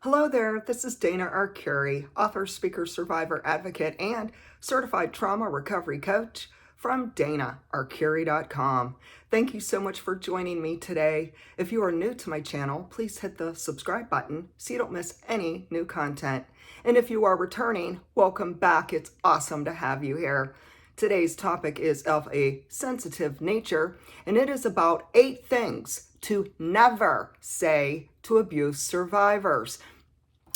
Hello there, this is Dana Arcuri, author, speaker, survivor, advocate, and certified trauma recovery coach from DanaArcuri.com. Thank you so much for joining me today. If you are new to my channel, please hit the subscribe button so you don't miss any new content. And if you are returning, welcome back. It's awesome to have you here. Today's topic is of a sensitive nature, and it is about 8 things to never say to abuse survivors.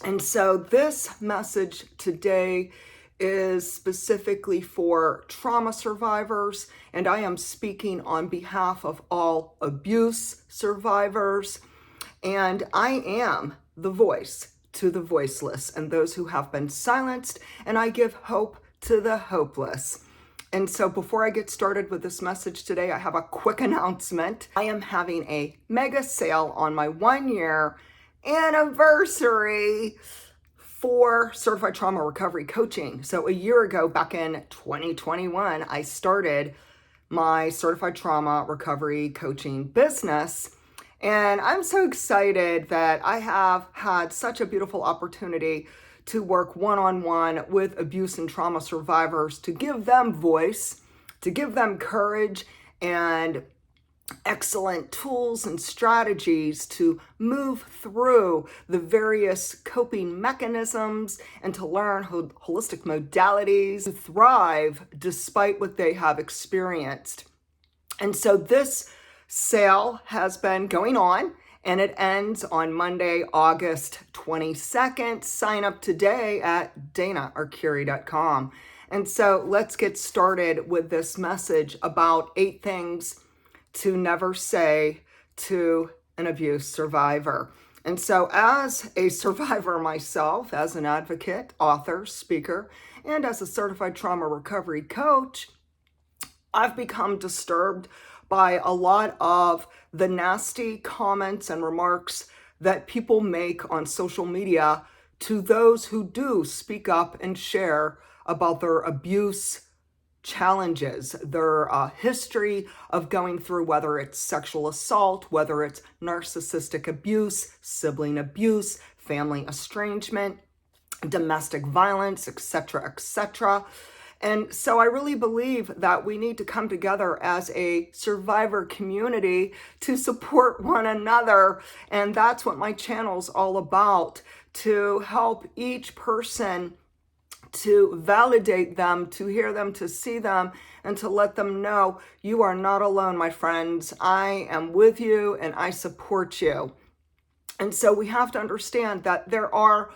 And so this message today is specifically for trauma survivors, and I am speaking on behalf of all abuse survivors, and I am the voice to the voiceless and those who have been silenced, and I give hope to the hopeless. And so before I get started with this message today, I have a quick announcement. I am having a mega sale on my 1-year anniversary for certified trauma recovery coaching. So a year ago, back in 2021, I started my certified trauma recovery coaching business. And I'm so excited that I have had such a beautiful opportunity to work one-on-one with abuse and trauma survivors, to give them voice, to give them courage and excellent tools and strategies to move through the various coping mechanisms and to learn holistic modalities to thrive despite what they have experienced. And so this sale has been going on, and it ends on Monday, August 22nd. Sign up today at DanaArcuri.com. And so let's get started with this message about 8 things to never say to an abuse survivor. And so as a survivor myself, as an advocate, author, speaker, and as a certified trauma recovery coach, I've become disturbed by a lot of the nasty comments and remarks that people make on social media to those who do speak up and share about their abuse challenges, their history of going through, whether it's sexual assault, whether it's narcissistic abuse, sibling abuse, family estrangement, domestic violence, etc., etc. And so I really believe that we need to come together as a survivor community to support one another. And that's what my channel's all about, to help each person, to validate them, to hear them, to see them, and to let them know you are not alone, my friends. I am with you and I support you. And so we have to understand that there are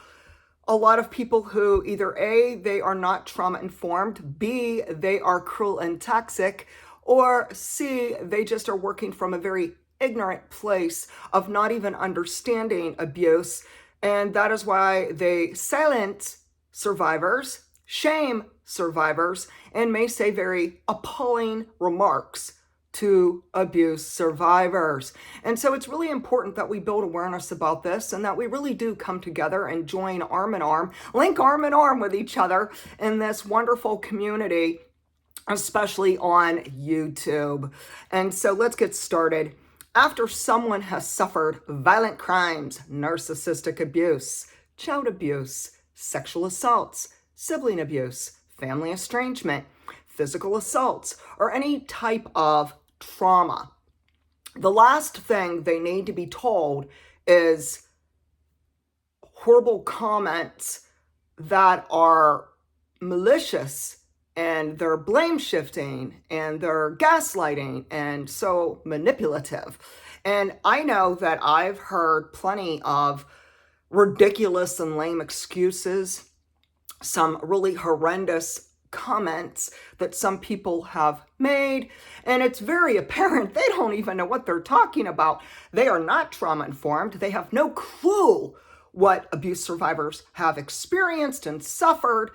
a lot of people who either A, they are not trauma informed, B, they are cruel and toxic, or C, they just are working from a very ignorant place of not even understanding abuse. And that is why they silence survivors, shame survivors, and may say very appalling remarks to abuse survivors. And so it's really important that we build awareness about this and that we really do come together and join arm in arm, link arm in arm with each other in this wonderful community, especially on YouTube. And so let's get started. After someone has suffered violent crimes, narcissistic abuse, child abuse, sexual assaults, sibling abuse, family estrangement, physical assaults, or any type of trauma, the last thing they need to be told is horrible comments that are malicious, and they're blame shifting, and they're gaslighting, and so manipulative. And I know that I've heard plenty of ridiculous and lame excuses, some really horrendous comments that some people have made, and it's very apparent they don't even know what they're talking about. They are not trauma informed. They have no clue what abuse survivors have experienced and suffered,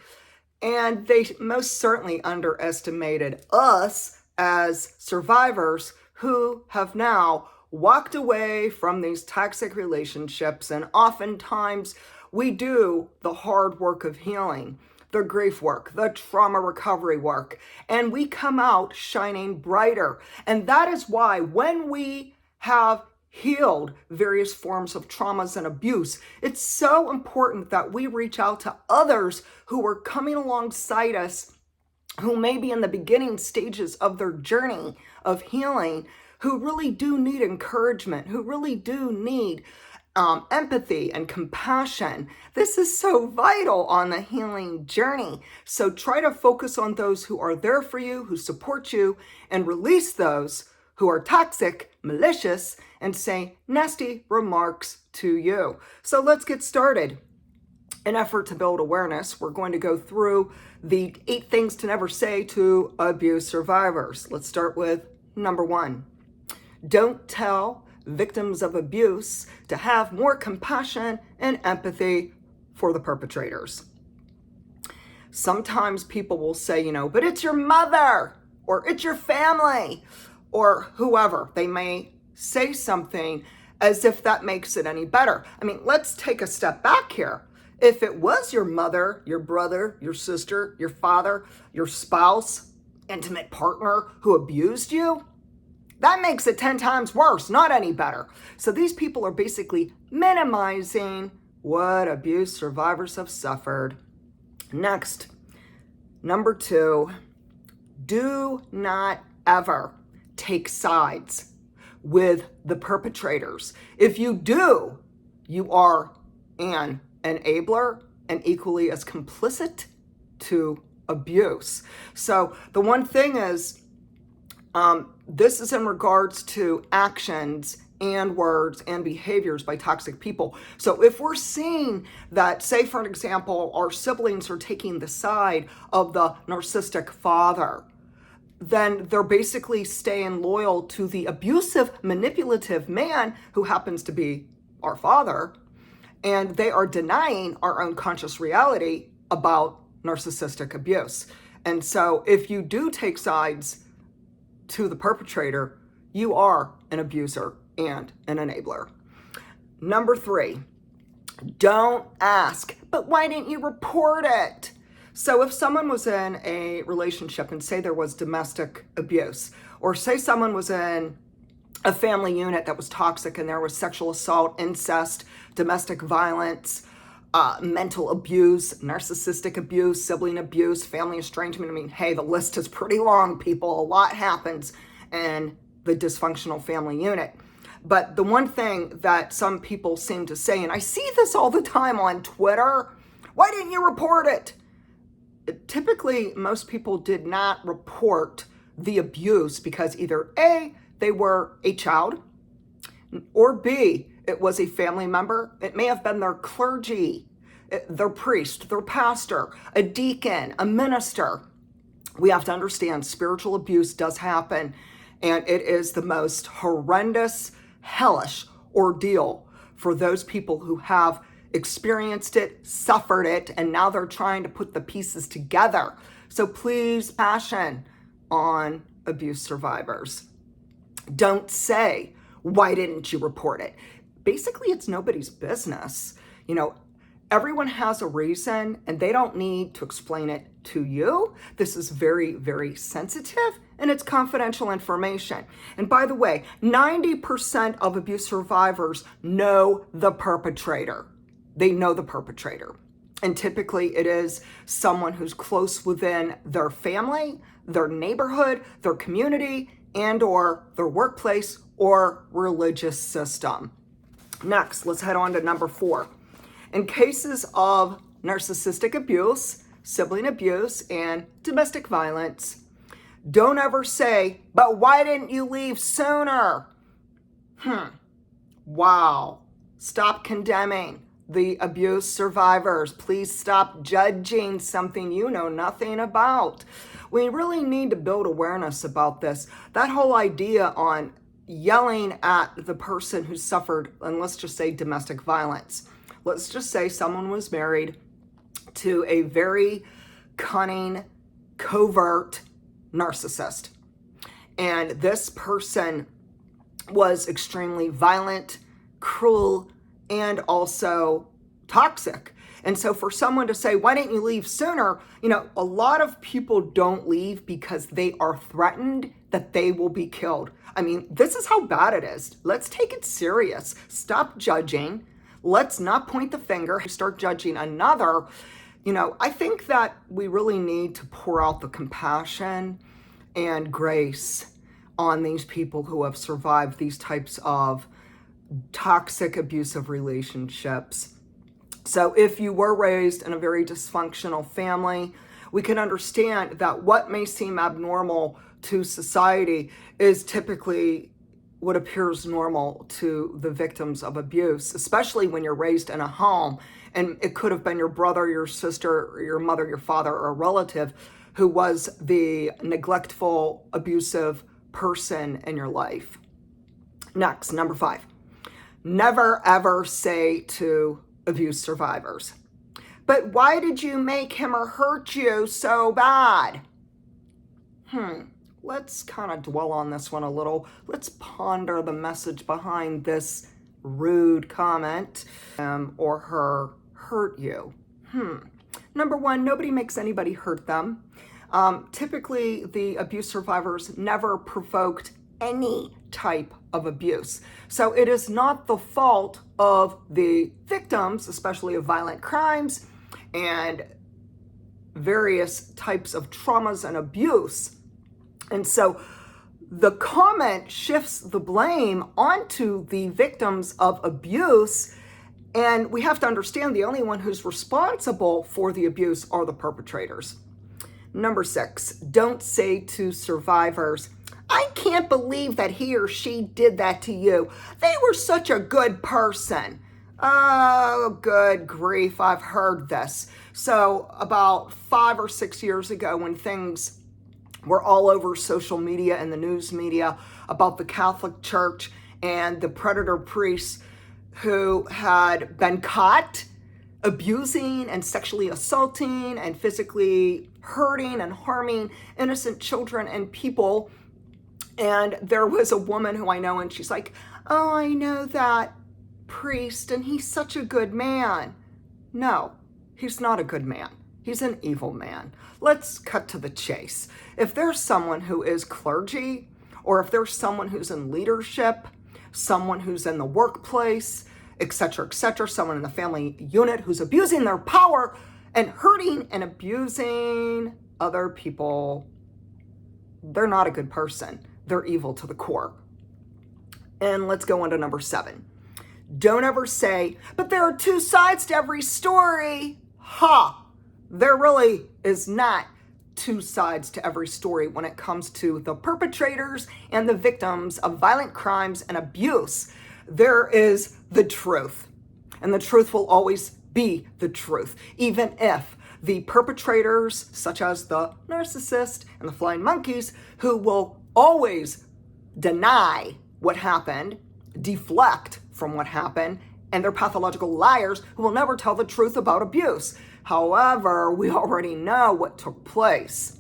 and they most certainly underestimated us as survivors who have now walked away from these toxic relationships. And oftentimes we do the hard work of healing, the grief work, the trauma recovery work, and we come out shining brighter. And that is why when we have healed various forms of traumas and abuse. It's so important that we reach out to others who are coming alongside us, who may be in the beginning stages of their journey of healing, who really do need encouragement, who really do need empathy and compassion. This is so vital on the healing journey. So try to focus on those who are there for you, who support you, and release those who are toxic, malicious, and say nasty remarks to you. So let's get started. In effort to build awareness, we're going to go through the 8 things to never say to abuse survivors. Let's start with number 1. Don't tell victims of abuse to have more compassion and empathy for the perpetrators. Sometimes people will say, but it's your mother, or it's your family, or whoever. They may say something as if that makes it any better. I mean, let's take a step back here. If it was your mother, your brother, your sister, your father, your spouse, intimate partner who abused you, that makes it 10 times worse, not any better. So these people are basically minimizing what abuse survivors have suffered. Next, number 2, do not ever take sides with the perpetrators. If you do, you are an enabler and equally as complicit to abuse. So the one thing is, this is in regards to actions and words and behaviors by toxic people. So if we're seeing that, say for an example, our siblings are taking the side of the narcissistic father, then they're basically staying loyal to the abusive, manipulative man who happens to be our father, and they are denying our own conscious reality about narcissistic abuse. And so if you do take sides to the perpetrator, you are an abuser and an enabler. Number 3, don't ask, but why didn't you report it? So if someone was in a relationship and say there was domestic abuse, or say someone was in a family unit that was toxic and there was sexual assault, incest, domestic violence, mental abuse, narcissistic abuse, sibling abuse, family estrangement. I mean, hey, the list is pretty long, people. A lot happens in the dysfunctional family unit. But the one thing that some people seem to say, and I see this all the time on Twitter, why didn't you report it? Typically, most people did not report the abuse because either A, they were a child, or B, it was a family member. It may have been their clergy, their priest, their pastor, a deacon, a minister. We have to understand spiritual abuse does happen, and it is the most horrendous, hellish ordeal for those people who have experienced it, suffered it, and now they're trying to put the pieces together. So please, passion on abuse survivors. Don't say, why didn't you report it? Basically, it's nobody's business. Everyone has a reason and they don't need to explain it to you. This is very, very sensitive and it's confidential information. And by the way, 90% of abuse survivors know the perpetrator. They know the perpetrator. And typically it is someone who's close within their family, their neighborhood, their community, and or their workplace or religious system. Next, let's head on to number 4. In cases of narcissistic abuse, sibling abuse, and domestic violence, don't ever say, but why didn't you leave sooner? Wow. Stop condemning the abuse survivors. Please stop judging something you know nothing about. We really need to build awareness about this. That whole idea on yelling at the person who suffered, and let's just say domestic violence. Let's just say someone was married to a very cunning, covert narcissist. And this person was extremely violent, cruel, and also toxic. And so for someone to say, why didn't you leave sooner? A lot of people don't leave because they are threatened that they will be killed. This is how bad it is. Let's take it serious. Stop judging. Let's not point the finger, start judging another. I think that we really need to pour out the compassion and grace on these people who have survived these types of toxic, abusive relationships. So if you were raised in a very dysfunctional family, we can understand that what may seem abnormal to society is typically what appears normal to the victims of abuse, especially when you're raised in a home. And it could have been your brother, your sister, your mother, your father, or a relative who was the neglectful, abusive person in your life. Next, number 5. Never ever say to abuse survivors, but why did you make him or hurt you so bad? Let's kind of dwell on this one a little. Let's ponder the message behind this rude comment. Or her hurt you. Number 1, nobody makes anybody hurt them. Typically, the abuse survivors never provoked any type of abuse. So it is not the fault of the victims, especially of violent crimes and various types of traumas and abuse. And so the comment shifts the blame onto the victims of abuse. And we have to understand the only one who's responsible for the abuse are the perpetrators. Number 6, don't say to survivors, I can't believe that he or she did that to you. They were such a good person. Oh, good grief, I've heard this. So about 5 or 6 years ago, when things were all over social media and the news media about the Catholic Church and the predator priests who had been caught abusing and sexually assaulting and physically hurting and harming innocent children and people. And there was a woman who I know, and she's like, oh, I know that priest, and he's such a good man. No, he's not a good man. He's an evil man. Let's cut to the chase. If there's someone who is clergy, or if there's someone who's in leadership, someone who's in the workplace, etc., someone in the family unit who's abusing their power and hurting and abusing other people, they're not a good person. They're evil to the core. And let's go on to number 7. Don't ever say, but there are 2 sides to every story. There really is not 2 sides to every story when it comes to the perpetrators and the victims of violent crimes and abuse. There is the truth, and the truth will always be the truth, even if the perpetrators, such as the narcissist and the flying monkeys, who will always deny what happened, deflect from what happened, and they're pathological liars who will never tell the truth about abuse. However, we already know what took place.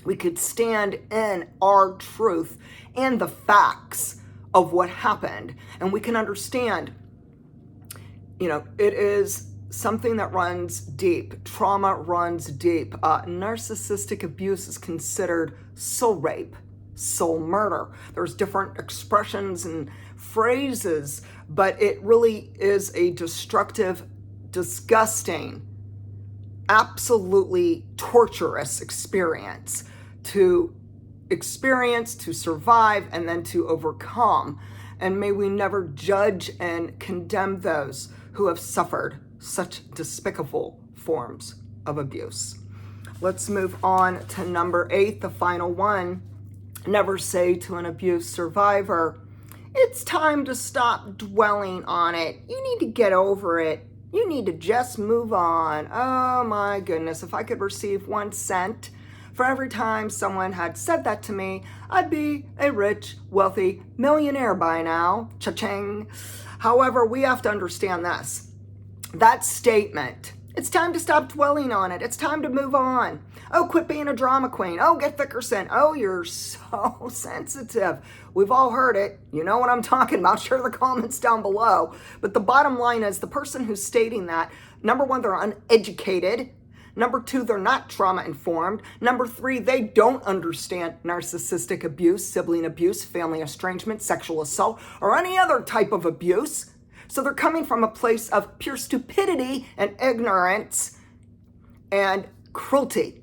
We could stand in our truth and the facts of what happened, and we can understand, it is something that runs deep. Trauma runs deep. Narcissistic abuse is considered soul rape, soul murder. There's different expressions and phrases, but it really is a destructive, disgusting, absolutely torturous experience to survive, and then to overcome. And may we never judge and condemn those who have suffered such despicable forms of abuse. Let's move on to number 8, the final one. Never say to an abuse survivor, it's time to stop dwelling on it. You need to get over it. You need to just move on. Oh my goodness, if I could receive 1 cent for every time someone had said that to me, I'd be a rich, wealthy millionaire by now. Cha-ching. However, we have to understand this. That statement It's time to stop dwelling on it. It's time to move on. Oh, quit being a drama queen. Oh, get thicker skin. Oh, you're so sensitive. We've all heard it. You know what I'm talking about. Share the comments down below. But the bottom line is the person who's stating that, number one, they're uneducated. Number two, they're not trauma informed. Number three, they don't understand narcissistic abuse, sibling abuse, family estrangement, sexual assault, or any other type of abuse. So they're coming from a place of pure stupidity and ignorance and cruelty.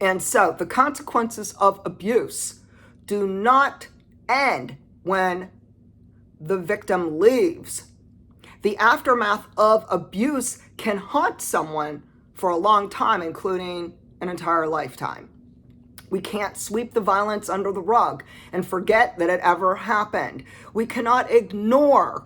And so the consequences of abuse do not end when the victim leaves. The aftermath of abuse can haunt someone for a long time, including an entire lifetime. We can't sweep the violence under the rug and forget that it ever happened. We cannot ignore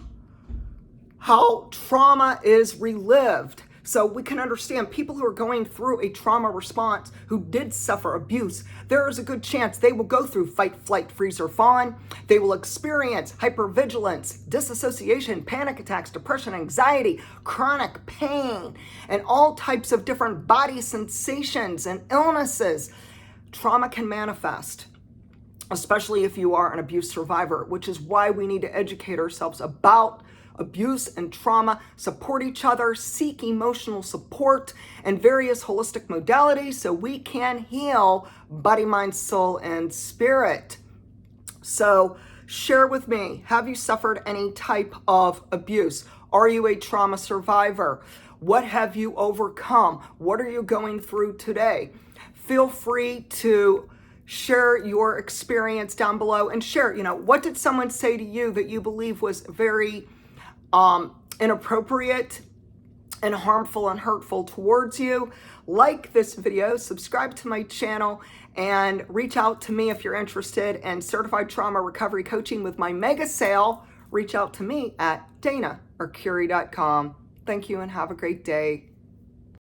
how trauma is relived. So we can understand people who are going through a trauma response who did suffer abuse, there is a good chance they will go through fight, flight, freeze, or fawn. They will experience hypervigilance, disassociation, panic attacks, depression, anxiety, chronic pain, and all types of different body sensations and illnesses. Trauma can manifest, especially if you are an abuse survivor, which is why we need to educate ourselves about abuse and trauma, support each other, seek emotional support, and various holistic modalities so we can heal body, mind, soul, and spirit. So share with me, have you suffered any type of abuse? Are you a trauma survivor? What have you overcome? What are you going through today? Feel free to share your experience down below and share, what did someone say to you that you believe was very inappropriate and harmful and hurtful towards you? Like this video, subscribe to my channel, and reach out to me if you're interested in certified trauma recovery coaching with my mega sale. Reach out to me at danaarcuri.com. Thank you and have a great day.